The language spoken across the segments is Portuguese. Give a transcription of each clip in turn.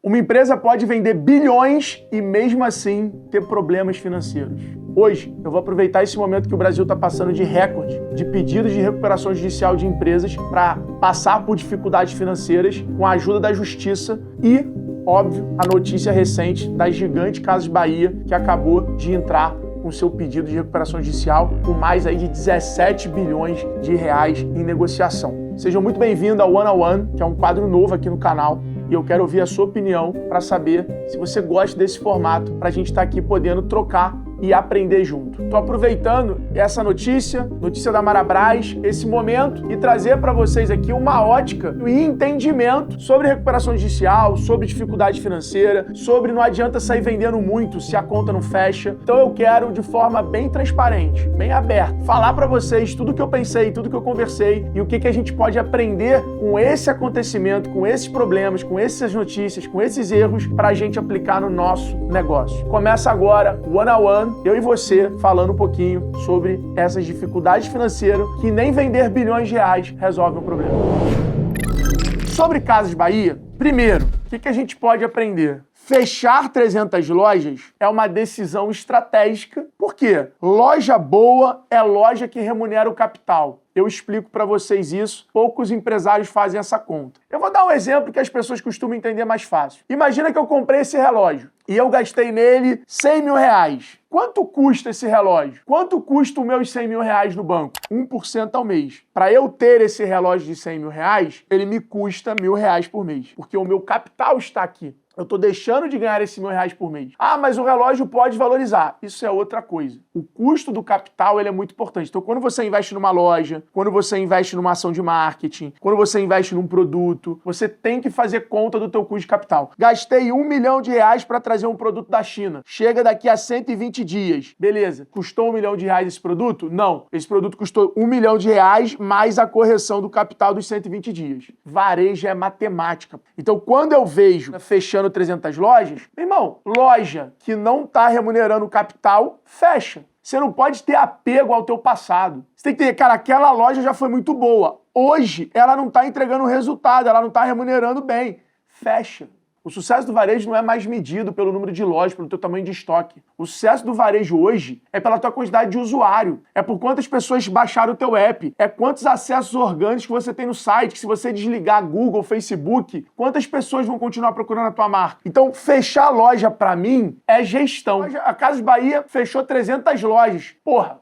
Uma empresa pode vender bilhões e mesmo assim ter problemas financeiros. Hoje, eu vou aproveitar esse momento que o Brasil está passando de recorde de pedidos de recuperação judicial de empresas para passar por dificuldades financeiras com a ajuda da justiça e, óbvio, a notícia recente da gigante Casas Bahia, que acabou de entrar com seu pedido de recuperação judicial com mais aí de 17 bilhões de reais em negociação. Sejam muito bem-vindos ao One on One, que é um quadro novo aqui no canal. E eu quero ouvir a sua opinião para saber se você gosta desse formato, para a gente estar aqui podendo trocar e aprender junto. Estou aproveitando essa notícia da Marabras, esse momento, e trazer para vocês aqui uma ótica e entendimento sobre recuperação judicial, sobre dificuldade financeira, sobre não adianta sair vendendo muito se a conta não fecha. Então eu quero, de forma bem transparente, bem aberta, falar para vocês tudo que eu pensei, tudo que eu conversei e o que a gente pode aprender com esse acontecimento, com esses problemas, com essas notícias, com esses erros, para a gente aplicar no nosso negócio. Começa agora o One on One, eu e você falando um pouquinho sobre essas dificuldades financeiras que nem vender bilhões de reais resolve um problema. Sobre Casas Bahia, primeiro, o que a gente pode aprender? Fechar 300 lojas é uma decisão estratégica. Por quê? Loja boa é loja que remunera o capital. Eu explico para vocês isso, poucos empresários fazem essa conta. Eu vou dar um exemplo que as pessoas costumam entender mais fácil. Imagina que eu comprei esse relógio e eu gastei nele 100 mil reais. Quanto custa esse relógio? Quanto custa os meus 100 mil reais no banco? 1% ao mês. Para eu ter esse relógio de 100 mil reais, ele me custa R$1.000 por mês, porque o meu capital está aqui. Eu estou deixando de ganhar esses R$1.000 por mês. Ah, mas o relógio pode valorizar. Isso é outra coisa. O custo do capital ele é muito importante. Então, quando você investe numa loja, quando você investe numa ação de marketing, quando você investe num produto, você tem que fazer conta do teu custo de capital. Gastei R$1 milhão para trazer um produto da China. Chega daqui a 120 dias. Beleza. Custou R$1 milhão esse produto? Não. Esse produto custou R$1 milhão mais a correção do capital dos 120 dias. Varejo é matemática. Então, quando eu vejo fechando 300 lojas, meu irmão, loja que não está remunerando o capital, fecha. Você não pode ter apego ao teu passado. Você tem que ter, cara, aquela loja já foi muito boa. Hoje, ela não está entregando resultado, ela não está remunerando bem. Fecha. O sucesso do varejo não é mais medido pelo número de lojas, pelo teu tamanho de estoque. O sucesso do varejo hoje é pela tua quantidade de usuário. É por quantas pessoas baixaram o teu app. É quantos acessos orgânicos que você tem no site, que se você desligar Google, Facebook, quantas pessoas vão continuar procurando a tua marca. Então, fechar a loja, pra mim, é gestão. A Casas Bahia fechou 300 lojas. Porra,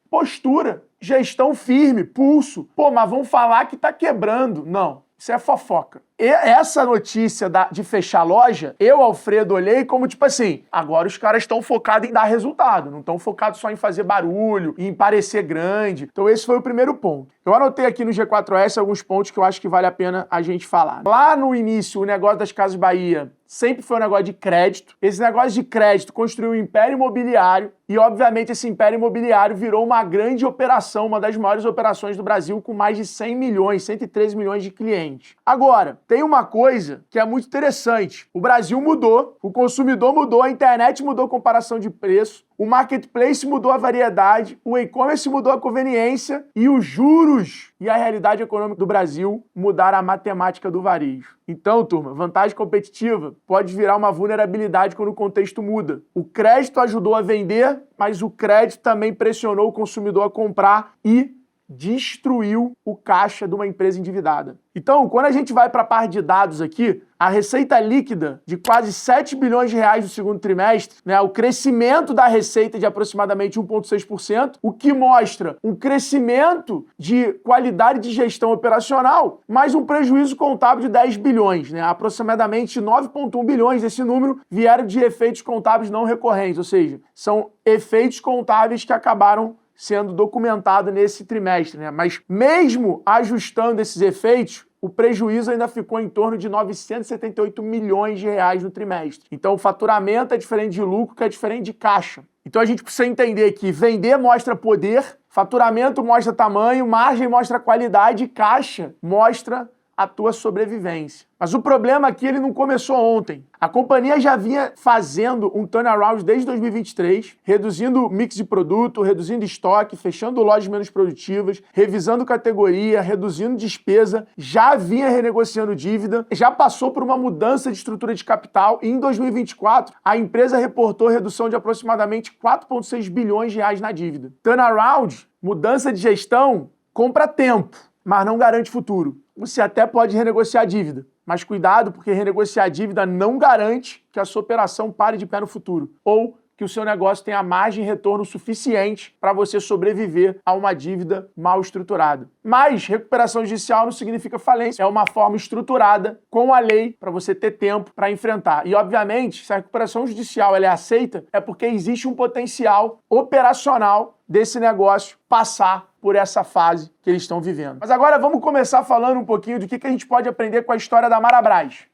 postura, gestão firme, pulso. Pô, mas vão falar que tá quebrando. Não. Isso é fofoca. E essa notícia de fechar a loja, eu, Alfredo, olhei como tipo assim, agora os caras estão focados em dar resultado, não estão focados só em fazer barulho, em parecer grande. Então esse foi o primeiro ponto. Eu anotei aqui no G4S alguns pontos que eu acho que vale a pena a gente falar. Lá no início, o negócio das Casas Bahia sempre foi um negócio de crédito. Esse negócio de crédito construiu um império imobiliário e, obviamente, esse império imobiliário virou uma grande operação, uma das maiores operações do Brasil, com mais de 100 milhões, 113 milhões de clientes. Agora, tem uma coisa que é muito interessante. O Brasil mudou, o consumidor mudou, a internet mudou a comparação de preço, o marketplace mudou a variedade, o e-commerce mudou a conveniência e os juros e a realidade econômica do Brasil mudaram a matemática do varejo. Então, turma, vantagem competitiva pode virar uma vulnerabilidade quando o contexto muda. O crédito ajudou a vender, mas o crédito também pressionou o consumidor a comprar e destruiu o caixa de uma empresa endividada. Então, quando a gente vai para a parte de dados aqui, a receita líquida de quase 7 bilhões de reais no segundo trimestre, né, o crescimento da receita de aproximadamente 1,6%, o que mostra um crescimento de qualidade de gestão operacional, mais um prejuízo contábil de 10 bilhões, né, aproximadamente 9,1 bilhões desse número vieram de efeitos contábeis não recorrentes, ou seja, são efeitos contábeis que acabaram sendo documentado nesse trimestre, né? Mas mesmo ajustando esses efeitos, o prejuízo ainda ficou em torno de 978 milhões de reais no trimestre. Então o faturamento é diferente de lucro, que é diferente de caixa. Então a gente precisa entender que vender mostra poder, faturamento mostra tamanho, margem mostra qualidade, caixa mostra a tua sobrevivência. Mas o problema aqui ele não começou ontem. A companhia já vinha fazendo um turnaround desde 2023, reduzindo o mix de produto, reduzindo estoque, fechando lojas menos produtivas, revisando categoria, reduzindo despesa, já vinha renegociando dívida, já passou por uma mudança de estrutura de capital e em 2024 a empresa reportou redução de aproximadamente 4,6 bilhões de reais na dívida. Turnaround, mudança de gestão, compra tempo, mas não garante futuro. Você até pode renegociar a dívida, mas cuidado, porque renegociar a dívida não garante que a sua operação pare de pé no futuro, ou que o seu negócio tenha margem de retorno suficiente para você sobreviver a uma dívida mal estruturada. Mas recuperação judicial não significa falência, é uma forma estruturada com a lei para você ter tempo para enfrentar. E, obviamente, se a recuperação judicial ela é aceita, é porque existe um potencial operacional desse negócio passar por essa fase que eles estão vivendo. Mas agora vamos começar falando um pouquinho do que a gente pode aprender com a história da Marabras.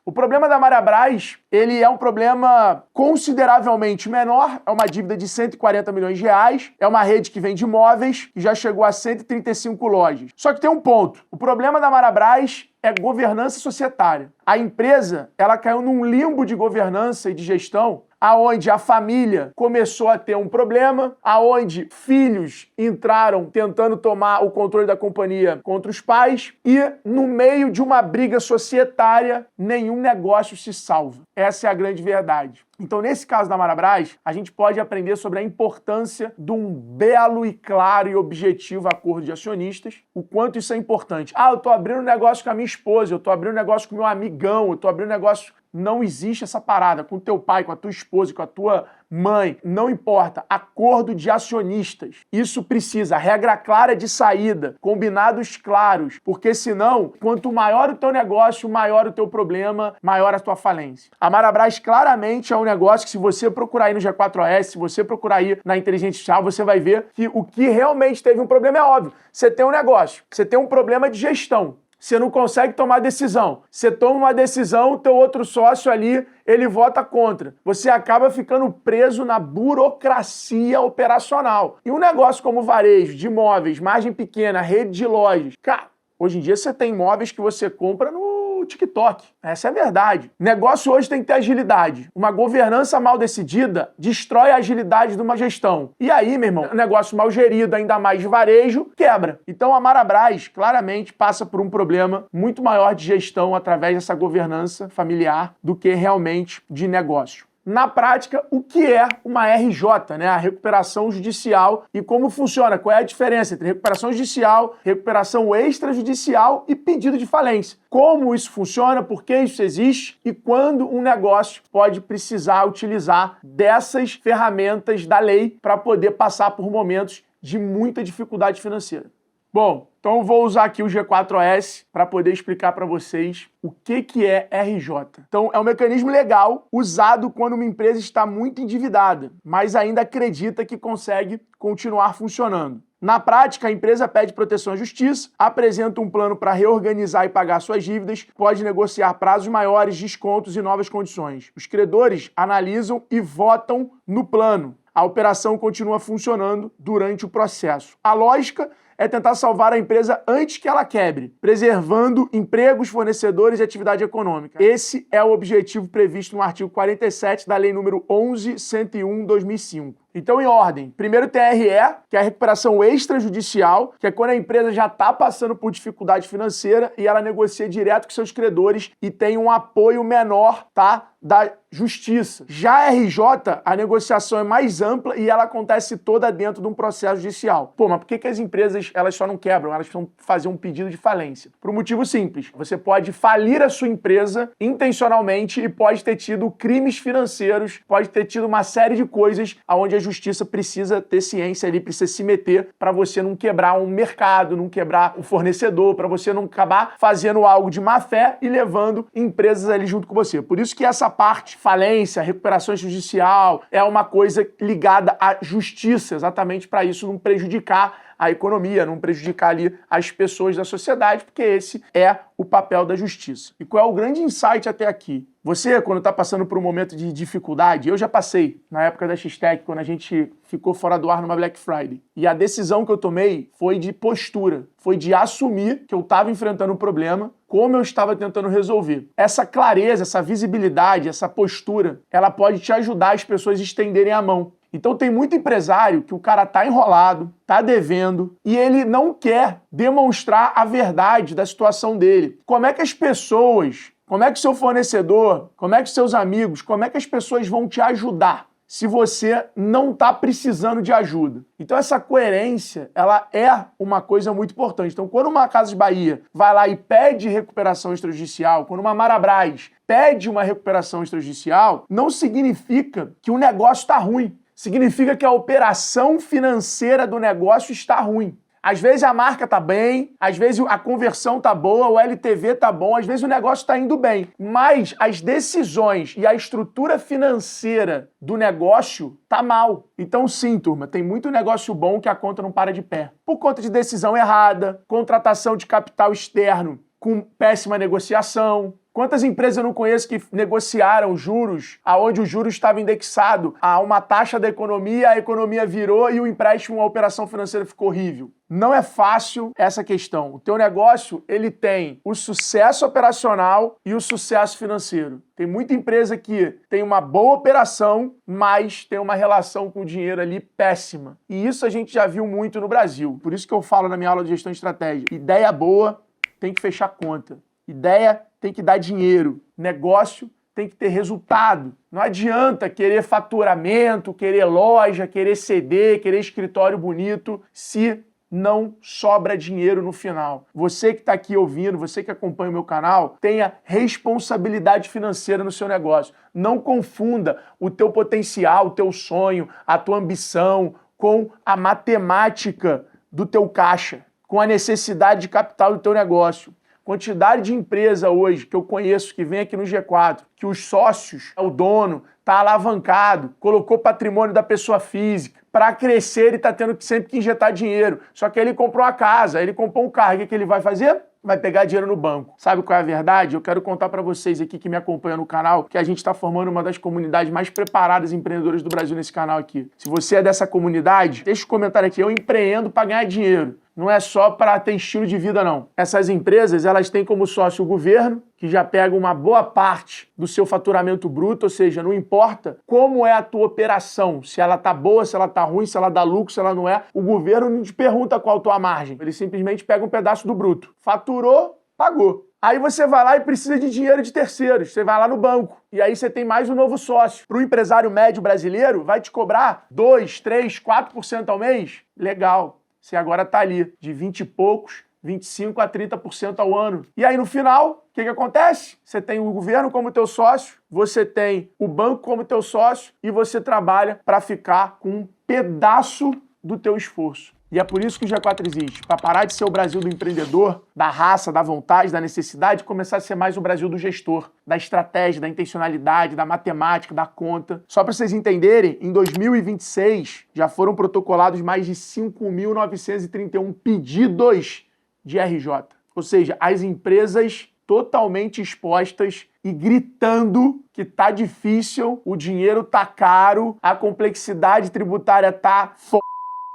O problema da Marabras, ele é um problema consideravelmente menor, é uma dívida de 140 milhões de reais, é uma rede que vende imóveis, que já chegou a 135 lojas. Só que tem um ponto, o problema da Marabras é governança societária. A empresa, ela caiu num limbo de governança e de gestão, aonde a família começou a ter um problema, aonde filhos entraram tentando tomar o controle da companhia contra os pais e, no meio de uma briga societária, nenhum negócio se salva. Essa é a grande verdade. Então, nesse caso da Marabras, a gente pode aprender sobre a importância de um belo e claro e objetivo acordo de acionistas, o quanto isso é importante. Ah, eu tô abrindo um negócio com a minha esposa, eu tô abrindo um negócio com o meu amigão, eu tô abrindo um negócio... Não existe essa parada com o teu pai, com a tua esposa, com a tua mãe, não importa. Acordo de acionistas. Isso precisa, regra clara de saída, combinados claros, porque senão, quanto maior o teu negócio, maior o teu problema, maior a tua falência. A Marabras claramente é um negócio que se você procurar aí no G4S, se você procurar aí na inteligência artificial, você vai ver que o que realmente teve um problema é óbvio. Você tem um negócio, você tem um problema de gestão. Você não consegue tomar decisão. Você toma uma decisão, o teu outro sócio ali, ele vota contra. Você acaba ficando preso na burocracia operacional. E um negócio como varejo, de imóveis, margem pequena, rede de lojas. Cara, hoje em dia você tem imóveis que você compra no TikTok. Essa é a verdade. Negócio hoje tem que ter agilidade. Uma governança mal decidida destrói a agilidade de uma gestão. E aí, meu irmão, um negócio mal gerido, ainda mais de varejo, quebra. Então a Marabras claramente passa por um problema muito maior de gestão através dessa governança familiar do que realmente de negócio. Na prática, o que é uma RJ, né? A recuperação judicial e como funciona, qual é a diferença entre recuperação judicial, recuperação extrajudicial e pedido de falência. Como isso funciona, por que isso existe e quando um negócio pode precisar utilizar dessas ferramentas da lei para poder passar por momentos de muita dificuldade financeira. Bom, então eu vou usar aqui o G4S para poder explicar para vocês o que é RJ. Então, é um mecanismo legal usado quando uma empresa está muito endividada, mas ainda acredita que consegue continuar funcionando. Na prática, a empresa pede proteção à justiça, apresenta um plano para reorganizar e pagar suas dívidas, pode negociar prazos maiores, descontos e novas condições. Os credores analisam e votam no plano. A operação continua funcionando durante o processo. A lógica é tentar salvar a empresa antes que ela quebre, preservando empregos, fornecedores e atividade econômica. Esse é o objetivo previsto no artigo 47 da Lei número 11.101/2005. Então, em ordem, primeiro tem a RE, que é a recuperação extrajudicial, que é quando a empresa já está passando por dificuldade financeira e ela negocia direto com seus credores e tem um apoio menor, tá, da justiça. Já a RJ, a negociação é mais ampla e ela acontece toda dentro de um processo judicial. Pô, mas por que as empresas elas só não quebram? Elas precisam fazer um pedido de falência. Por um motivo simples. Você pode falir a sua empresa intencionalmente e pode ter tido crimes financeiros, pode ter tido uma série de coisas onde a justiça precisa ter ciência ali, precisa se meter para você não quebrar um mercado, não quebrar um fornecedor, para você não acabar fazendo algo de má fé e levando empresas ali junto com você. Por isso que essa parte, falência, recuperação judicial, é uma coisa ligada à justiça, exatamente para isso não prejudicar a economia, não prejudicar ali as pessoas da sociedade, porque esse é o papel da justiça. E qual é o grande insight até aqui? Você, quando está passando por um momento de dificuldade, eu já passei na época da X-Tech, quando a gente ficou fora do ar numa Black Friday. E a decisão que eu tomei foi de postura, foi de assumir que eu estava enfrentando um problema, como eu estava tentando resolver. Essa clareza, essa visibilidade, essa postura, ela pode te ajudar as pessoas a estenderem a mão. Então tem muito empresário que o cara tá enrolado, tá devendo e ele não quer demonstrar a verdade da situação dele. Como é que as pessoas, como é que seu fornecedor, como é que seus amigos, como é que as pessoas vão te ajudar se você não está precisando de ajuda? Então essa coerência, ela é uma coisa muito importante. Então quando uma Casas Bahia vai lá e pede recuperação extrajudicial, quando uma Marabras pede uma recuperação extrajudicial, não significa que o negócio está ruim. Significa que a operação financeira do negócio está ruim. Às vezes a marca está bem, às vezes a conversão está boa, o LTV está bom, às vezes o negócio está indo bem. Mas as decisões e a estrutura financeira do negócio tá mal. Então sim, turma, tem muito negócio bom que a conta não para de pé. Por conta de decisão errada, contratação de capital externo com péssima negociação. Quantas empresas eu não conheço que negociaram juros, aonde o juro estava indexado a uma taxa da economia, a economia virou e o empréstimo, a operação financeira ficou horrível. Não é fácil essa questão. O teu negócio, ele tem o sucesso operacional e o sucesso financeiro. Tem muita empresa que tem uma boa operação, mas tem uma relação com o dinheiro ali péssima. E isso a gente já viu muito no Brasil. Por isso que eu falo na minha aula de gestão de estratégia. Ideia boa tem que fechar conta. Ideia tem que dar dinheiro. Negócio tem que ter resultado. Não adianta querer faturamento, querer loja, querer CD, querer escritório bonito, se não sobra dinheiro no final. Você que está aqui ouvindo, você que acompanha o meu canal, tenha responsabilidade financeira no seu negócio. Não confunda o teu potencial, o teu sonho, a tua ambição com a matemática do teu caixa, com a necessidade de capital do teu negócio. Quantidade de empresa hoje que eu conheço, que vem aqui no G4, que os sócios, o dono, está alavancado, colocou patrimônio da pessoa física para crescer e está tendo sempre que injetar dinheiro. Só que aí ele comprou uma casa, ele comprou um carro, o que ele vai fazer? Vai pegar dinheiro no banco. Sabe qual é a verdade? Eu quero contar para vocês aqui que me acompanham no canal que a gente está formando uma das comunidades mais preparadas empreendedoras do Brasil nesse canal aqui. Se você é dessa comunidade, deixa um comentário aqui. Eu empreendo para ganhar dinheiro. Não é só para ter estilo de vida, não. Essas empresas, elas têm como sócio o governo, que já pega uma boa parte do seu faturamento bruto, ou seja, não importa como é a tua operação, se ela tá boa, se ela tá ruim, se ela dá lucro, se ela não é, o governo não te pergunta qual a tua margem. Ele simplesmente pega um pedaço do bruto. Faturou, pagou. Aí você vai lá e precisa de dinheiro de terceiros. Você vai lá no banco. E aí você tem mais um novo sócio. Para o empresário médio brasileiro, vai te cobrar 2, 3, 4% ao mês? Legal. Você agora está ali de 20 e poucos, 25% a 30% ao ano. E aí no final, o que acontece? Você tem o governo como teu sócio, você tem o banco como teu sócio e você trabalha para ficar com um pedaço do teu esforço. E é por isso que o G4 existe, para parar de ser o Brasil do empreendedor, da raça, da vontade, da necessidade, e começar a ser mais o Brasil do gestor, da estratégia, da intencionalidade, da matemática, da conta. Só para vocês entenderem, em 2026 já foram protocolados mais de 5.931 pedidos de RJ. Ou seja, as empresas totalmente expostas e gritando que tá difícil, o dinheiro tá caro, a complexidade tributária tá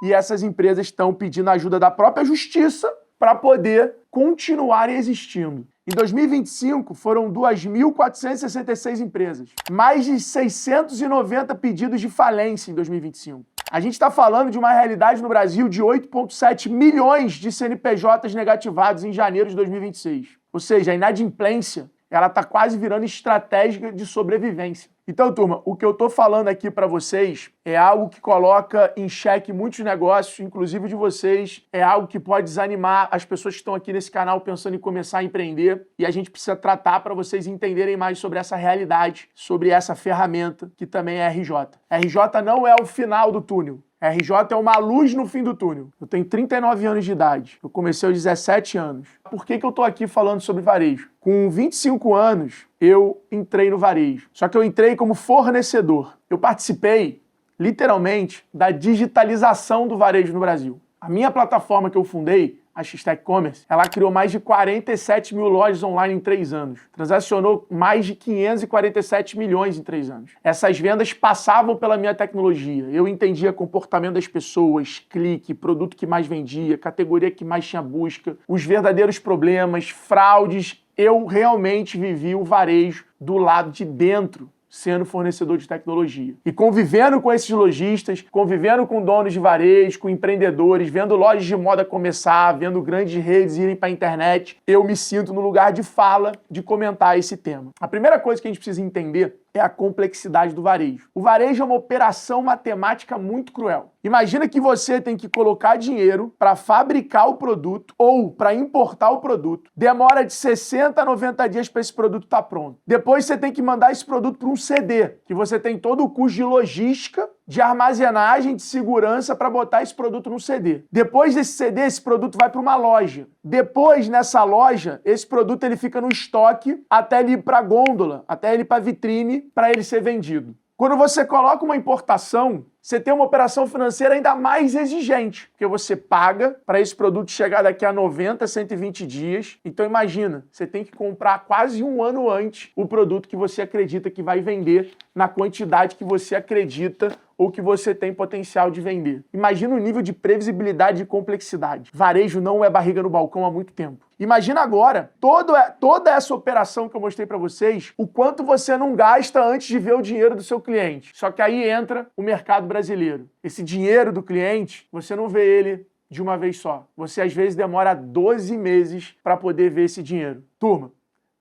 e essas empresas estão pedindo ajuda da própria justiça para poder continuar existindo. Em 2025, foram 2.466 empresas. Mais de 690 pedidos de falência em 2025. A gente está falando de uma realidade no Brasil de 8,7 milhões de CNPJs negativados em janeiro de 2026. Ou seja, a inadimplência, ela está quase virando estratégia de sobrevivência. Então, turma, o que eu estou falando aqui para vocês é algo que coloca em xeque muitos negócios, inclusive de vocês. É algo que pode desanimar as pessoas que estão aqui nesse canal pensando em começar a empreender. E a gente precisa tratar para vocês entenderem mais sobre essa realidade, sobre essa ferramenta que também é RJ. RJ não é o final do túnel. RJ é uma luz no fim do túnel. Eu tenho 39 anos de idade. Eu comecei aos 17 anos. Por que eu estou aqui falando sobre varejo? Com 25 anos, eu entrei no varejo. Só que eu entrei como fornecedor. Eu participei, literalmente, da digitalização do varejo no Brasil. A minha plataforma que eu fundei, a X-Tech Commerce, ela criou mais de 47 mil lojas online em 3 anos. Transacionou mais de 547 milhões em 3 anos. Essas vendas passavam pela minha tecnologia. Eu entendia comportamento das pessoas, clique, produto que mais vendia, categoria que mais tinha busca, os verdadeiros problemas, fraudes eu realmente vivi o varejo do lado de dentro, sendo fornecedor de tecnologia. E convivendo com esses lojistas, convivendo com donos de varejo, com empreendedores, vendo lojas de moda começar, vendo grandes redes irem para a internet, eu me sinto no lugar de fala de comentar esse tema. A primeira coisa que a gente precisa entender é a complexidade do varejo. O varejo é uma operação matemática muito cruel. Imagina que você tem que colocar dinheiro para fabricar o produto ou para importar o produto. Demora de 60 a 90 dias para esse produto estar pronto. Depois você tem que mandar esse produto para um CD, que você tem todo o custo de logística, de armazenagem, de segurança para botar esse produto no CD. Depois desse CD, esse produto vai para uma loja. Depois, nessa loja, esse produto ele fica no estoque até ele ir para a gôndola, até ele ir para a vitrine, para ele ser vendido. Quando você coloca uma importação, você tem uma operação financeira ainda mais exigente, porque você paga para esse produto chegar daqui a 90, 120 dias. Então imagina, você tem que comprar quase um ano antes o produto que você acredita que vai vender na quantidade que você acredita ou que você tem potencial de vender. Imagina o nível de previsibilidade e complexidade. Varejo não é barriga no balcão há muito tempo. Imagina agora toda essa operação que eu mostrei para vocês, o quanto você não gasta antes de ver o dinheiro do seu cliente. Só que aí entra o mercado brasileiro. Esse dinheiro do cliente, você não vê ele de uma vez só. Você às vezes demora 12 meses para poder ver esse dinheiro. Turma,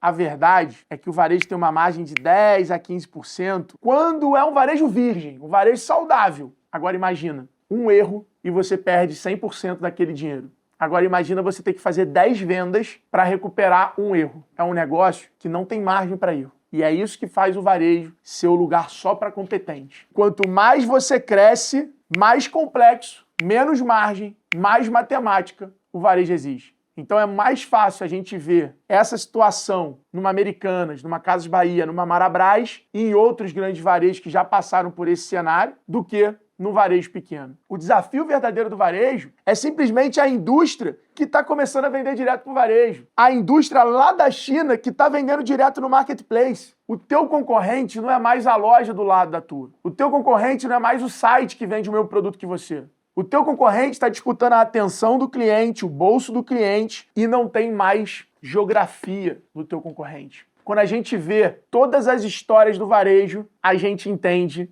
a verdade é que o varejo tem uma margem de 10 a 15% quando é um varejo virgem, um varejo saudável. Agora imagina, um erro e você perde 100% daquele dinheiro. Agora imagina você ter que fazer 10 vendas para recuperar um erro. É um negócio que não tem margem para erro. E é isso que faz o varejo ser o lugar só para competente. Quanto mais você cresce, mais complexo, menos margem, mais matemática o varejo exige. Então é mais fácil a gente ver essa situação numa Americanas, numa Casas Bahia, numa Marabras e em outros grandes varejos que já passaram por esse cenário do que no varejo pequeno. O desafio verdadeiro do varejo é simplesmente a indústria que está começando a vender direto para o varejo. A indústria lá da China que está vendendo direto no marketplace. O teu concorrente não é mais a loja do lado da tua. O teu concorrente não é mais o site que vende o mesmo produto que você. O teu concorrente está disputando a atenção do cliente, o bolso do cliente e não tem mais geografia do teu concorrente. Quando a gente vê todas as histórias do varejo, a gente entende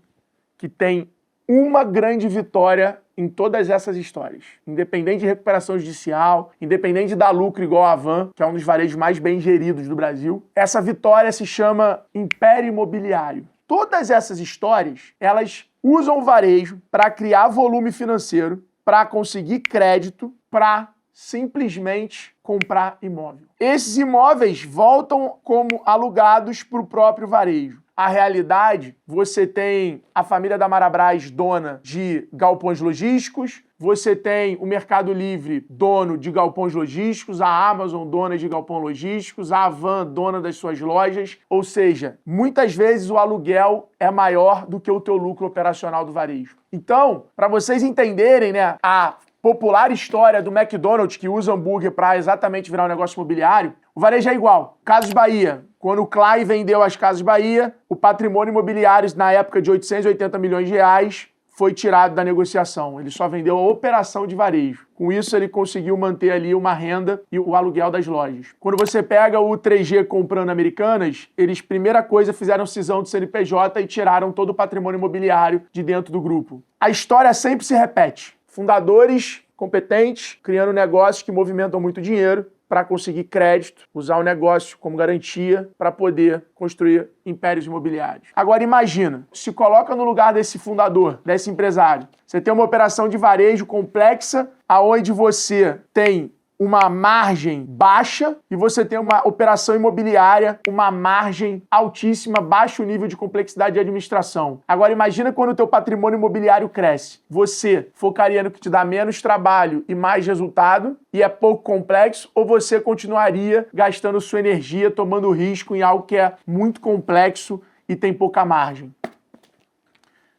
que tem uma grande vitória em todas essas histórias. Independente de recuperação judicial, independente de dar lucro igual a Van, que é um dos varejos mais bem geridos do Brasil, essa vitória se chama Império Imobiliário. Todas essas histórias, elas usam o varejo para criar volume financeiro, para conseguir crédito, para simplesmente comprar imóvel. Esses imóveis voltam como alugados para o próprio varejo. A realidade, você tem a família da Marabras dona de galpões logísticos, você tem o Mercado Livre dono de galpões logísticos, a Amazon dona de galpões logísticos, a Havan dona das suas lojas, ou seja, muitas vezes o aluguel é maior do que o teu lucro operacional do varejo. Então, para vocês entenderem, né, a popular história do McDonald's que usa hambúrguer para exatamente virar um negócio imobiliário, o varejo é igual. Casas Bahia. Quando o Clay vendeu as Casas Bahia, o patrimônio imobiliário, na época de 880 milhões de reais, foi tirado da negociação. Ele só vendeu a operação de varejo. Com isso, ele conseguiu manter ali uma renda e o aluguel das lojas. Quando você pega o 3G comprando Americanas, eles, primeira coisa, fizeram cisão do CNPJ e tiraram todo o patrimônio imobiliário de dentro do grupo. A história sempre se repete. Fundadores competentes, criando negócios que movimentam muito dinheiro, para conseguir crédito, usar o negócio como garantia para poder construir impérios imobiliários. Agora imagina, se coloca no lugar desse fundador, desse empresário. Você tem uma operação de varejo complexa, aonde você tem uma margem baixa e você tem uma operação imobiliária, uma margem altíssima, baixo nível de complexidade de administração. Agora imagina quando o teu patrimônio imobiliário cresce. Você focaria no que te dá menos trabalho e mais resultado e é pouco complexo, ou você continuaria gastando sua energia, tomando risco em algo que é muito complexo e tem pouca margem?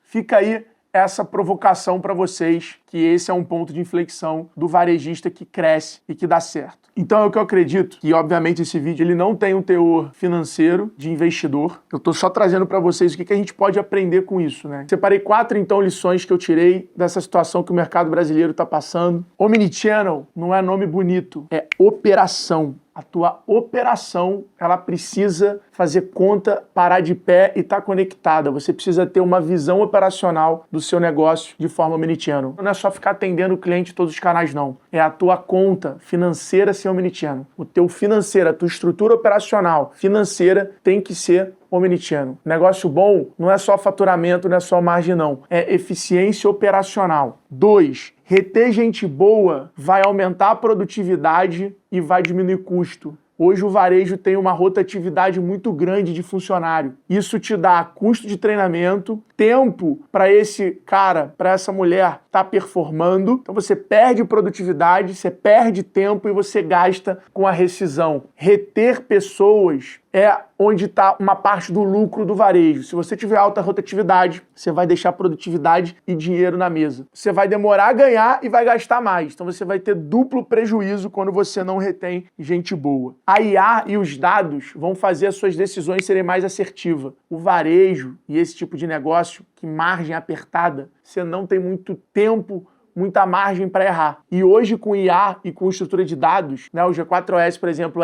Fica aí essa provocação para vocês, que esse é um ponto de inflexão do varejista que cresce e que dá certo. Então é o que eu acredito, que obviamente esse vídeo ele não tem um teor financeiro de investidor. Eu estou só trazendo para vocês o que a gente pode aprender com isso, né? Separei 4 então lições que eu tirei dessa situação que o mercado brasileiro está passando. Omnichannel não é nome bonito, é operação. A A tua operação, ela precisa fazer conta, parar de pé e estar conectada. Você precisa ter uma visão operacional do seu negócio de forma omnichannel. Não é só ficar atendendo o cliente em todos os canais, não. É a tua conta financeira ser omnichannel. O teu financeiro, a tua estrutura operacional financeira tem que ser omnichannel. Negócio bom não é só faturamento, não é só margem, não. É eficiência operacional. 2. Reter gente boa vai aumentar a produtividade e vai diminuir custo. Hoje o varejo tem uma rotatividade muito grande de funcionário. Isso te dá custo de treinamento, tempo para esse cara, para essa mulher estar performando. Então você perde produtividade, você perde tempo e você gasta com a rescisão. Reter pessoas é onde está uma parte do lucro do varejo. Se você tiver alta rotatividade, você vai deixar produtividade e dinheiro na mesa. Você vai demorar a ganhar e vai gastar mais. Então você vai ter duplo prejuízo quando você não retém gente boa. A IA e os dados vão fazer as suas decisões serem mais assertivas. O varejo e esse tipo de negócio, que margem apertada, você não tem muito tempo, muita margem para errar. E hoje com IA e com estrutura de dados, né, o G4S, por exemplo,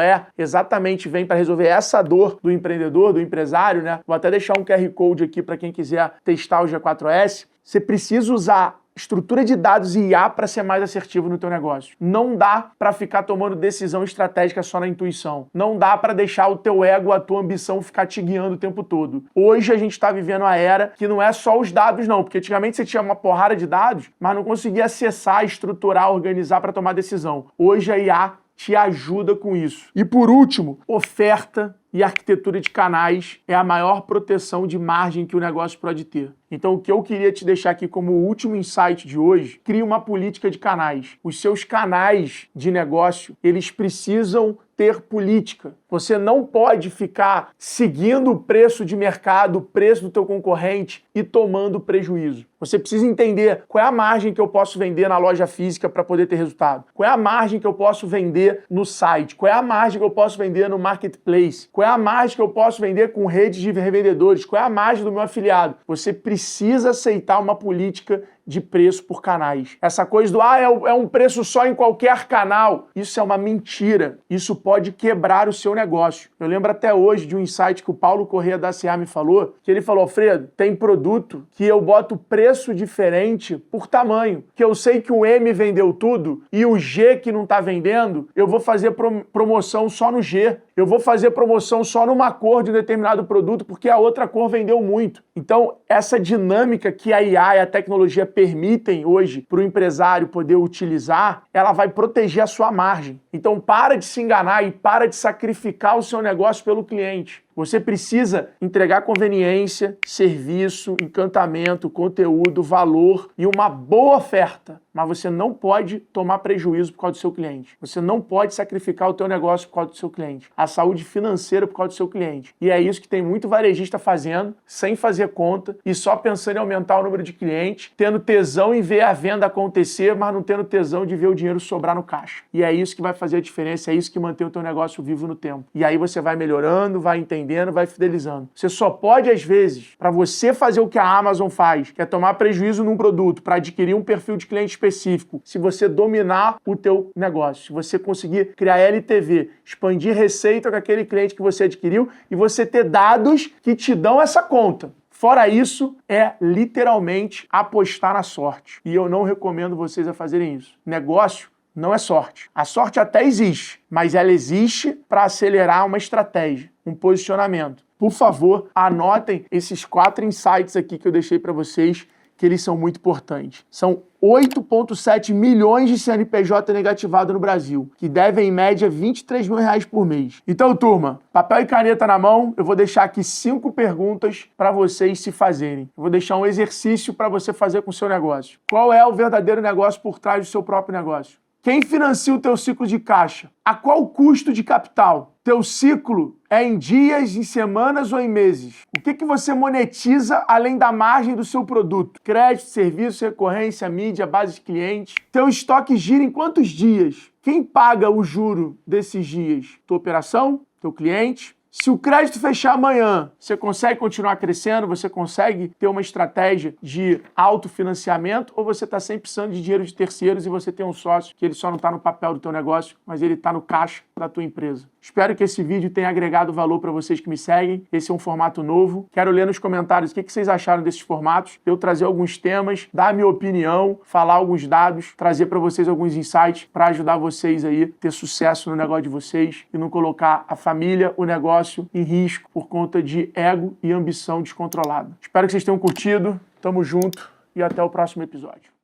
vem para resolver essa dor do empreendedor, do empresário, né? Vou até deixar um QR Code aqui para quem quiser testar o G4S. Você precisa usar estrutura de dados e IA para ser mais assertivo no teu negócio. Não dá para ficar tomando decisão estratégica só na intuição. Não dá para deixar o teu ego, a tua ambição ficar te guiando o tempo todo. Hoje a gente está vivendo a era que não é só os dados não, porque antigamente você tinha uma porrada de dados, mas não conseguia acessar, estruturar, organizar para tomar decisão. Hoje a IA te ajuda com isso. E por último, oferta e arquitetura de canais é a maior proteção de margem que o negócio pode ter. Então o que eu queria te deixar aqui como último insight de hoje, crie uma política de canais. Os seus canais de negócio, eles precisam ter política. Você não pode ficar seguindo o preço de mercado, o preço do teu concorrente e tomando prejuízo. Você precisa entender qual é a margem que eu posso vender na loja física para poder ter resultado. Qual é a margem que eu posso vender no site? Qual é a margem que eu posso vender no marketplace? Qual é a margem que eu posso vender com redes de revendedores? Qual é a margem do meu afiliado? Você precisa aceitar uma política de preço por canais. Essa coisa do é um preço só em qualquer canal, isso é uma mentira. Isso pode quebrar o seu negócio. Eu lembro até hoje de um insight que o Paulo Corrêa da CA me falou, que ele falou: Alfredo, tem produto que eu boto preço diferente por tamanho, que eu sei que o M vendeu tudo e o G que não está vendendo, eu vou fazer promoção só no G. Eu vou fazer promoção só numa cor de um determinado produto porque a outra cor vendeu muito. Então, essa dinâmica que a IA e a tecnologia permitem hoje para o empresário poder utilizar, ela vai proteger a sua margem. Então, para de se enganar e para de sacrificar o seu negócio pelo cliente. Você precisa entregar conveniência, serviço, encantamento, conteúdo, valor e uma boa oferta. Mas você não pode tomar prejuízo por causa do seu cliente. Você não pode sacrificar o teu negócio por causa do seu cliente. A saúde financeira por causa do seu cliente. E é isso que tem muito varejista fazendo, sem fazer conta e só pensando em aumentar o número de clientes, tendo tesão em ver a venda acontecer, mas não tendo tesão de ver o dinheiro sobrar no caixa. E é isso que vai fazer a diferença, é isso que mantém o teu negócio vivo no tempo. E aí você vai melhorando, vai entendendo, vai fidelizando. Você só pode, às vezes, para você fazer o que a Amazon faz, que é tomar prejuízo num produto para adquirir um perfil de cliente específico, se você dominar o teu negócio, se você conseguir criar LTV, expandir receita com aquele cliente que você adquiriu e você ter dados que te dão essa conta. Fora isso, é literalmente apostar na sorte. E eu não recomendo vocês a fazerem isso. Negócio não é sorte. A sorte até existe, mas ela existe para acelerar uma estratégia, um posicionamento. Por favor, anotem esses 4 insights aqui que eu deixei para vocês, que eles são muito importantes. São 8,7 milhões de CNPJ negativado no Brasil, que devem em média R$23 mil por mês. Então, turma, papel e caneta na mão, eu vou deixar aqui 5 perguntas para vocês se fazerem. Eu vou deixar um exercício para você fazer com o seu negócio. Qual é o verdadeiro negócio por trás do seu próprio negócio? Quem financia o teu ciclo de caixa? A qual custo de capital? Teu ciclo é em dias, em semanas ou em meses? O que você monetiza além da margem do seu produto? Crédito, serviço, recorrência, mídia, base de cliente. Teu estoque gira em quantos dias? Quem paga o juro desses dias? Tua operação? Teu cliente? Se o crédito fechar amanhã, você consegue continuar crescendo? Você consegue ter uma estratégia de autofinanciamento? Ou você está sempre precisando de dinheiro de terceiros e você tem um sócio que ele só não está no papel do teu negócio, mas ele está no caixa da tua empresa? Espero que esse vídeo tenha agregado valor para vocês que me seguem. Esse é um formato novo. Quero ler nos comentários o que vocês acharam desses formatos. Eu trazer alguns temas, dar a minha opinião, falar alguns dados, trazer para vocês alguns insights para ajudar vocês aí a ter sucesso no negócio de vocês e não colocar a família, o negócio em risco por conta de ego e ambição descontrolada. Espero que vocês tenham curtido. Tamo junto e até o próximo episódio.